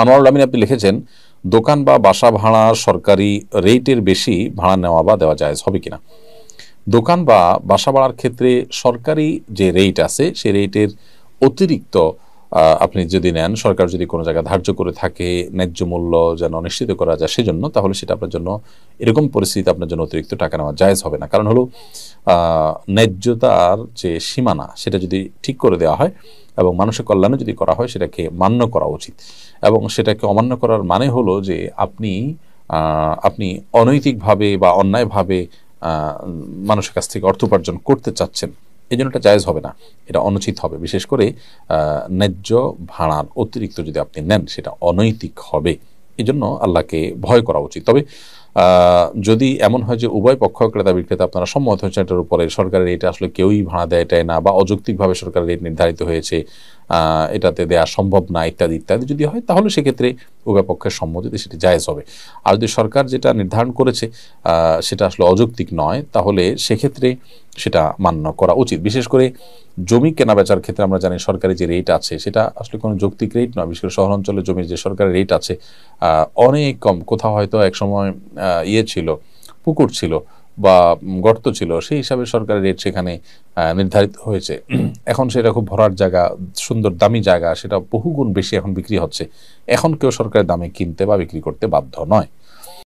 আনোয়ারুল আমিন আপনি লিখেছেন, দোকান বা বাসা ভাড়া সরকারি রেটের বেশি ভাড়া নেওয়া বা দেওয়া জায়েজ হবে কিনা। দোকান বা বাসা ভাড়ার ক্ষেত্রে সরকারি যে রেট আছে সেই রেটের অতিরিক্ত আপনি যদি নেন, সরকার যদি কোনো জায়গায় ধার্য করে থাকে ন্যায্য মূল্য যেন নিশ্চিত করা যায় সেজন্য, তাহলে সেটা আপনার জন্য, এরকম পরিস্থিতি আপনার জন্য অতিরিক্ত টাকা নেওয়া জায়েজ হবে না। কারণ হলো ন্যায্যতার যে সীমানা সেটা যদি ঠিক করে দেওয়া হয় এবং মানুষের কল্যাণে যদি করা হয়, সেটাকে মান্য করা উচিত। এবং সেটাকে অমান্য করার মানে হলো যে আপনি আপনি অনৈতিকভাবে বা অন্যায়ভাবে মানুষের কাছ থেকে অর্থ উপার্জন করতে চাচ্ছেন, এই জন্য এটা জায়েজ হবে না, এটা অনুচিত হবে। বিশেষ করে ন্যায্য ভাড়ার অতিরিক্ত যদি আপনি নেন সেটা অনৈতিক হবে। এই জন্য আল্লাহকে ভয় করা উচিত। তবে যদি এমন হয় যে উভয় পক্ষ, ক্রেতা বিক্রেতা, আপনারা সম্মত হয়েছে এটার উপরে, সরকারের রেটে আসলে কেউই ভাড়া দেয় এটাই না, বা অযৌক্তিকভাবে সরকারের রেট নির্ধারিত হয়েছে, এটাতে দেওয়া সম্ভব না, ইত্যাদি ইত্যাদি যদি হয়, তাহলে সেক্ষেত্রে উভয় পক্ষের সম্মতিতে সেটি জায়েজ হবে। আর যদি সরকার যেটা নির্ধারণ করেছে সেটা আসলে অযৌক্তিক নয়, তাহলে সেক্ষেত্রে সেটা মান্য করা উচিত। বিশেষ করে জমি কেনা বেচার ক্ষেত্রে আমরা জানি সরকারি যে রেট আছে সেটা আসলে কোনো যৌক্তিক রেট নয়। বিশেষ করে শহরাঞ্চলের জমির যে সরকারি রেট আছে অনেক কম। কোথাও হয়তো একসময় ইয়ে ছিল, পুকুর ছিল বা গর্ত ছিল, সেই হিসাবে সরকারি রেট সেখানে নির্ধারিত হয়েছে। এখন সেটা খুব ভরার জায়গা, সুন্দর দামি জায়গা, সেটা বহুগুণ বেশি এখন বিক্রি হচ্ছে। এখন কেউ সরকারের দামে কিনতে বা বিক্রি করতে বাধ্য নয়।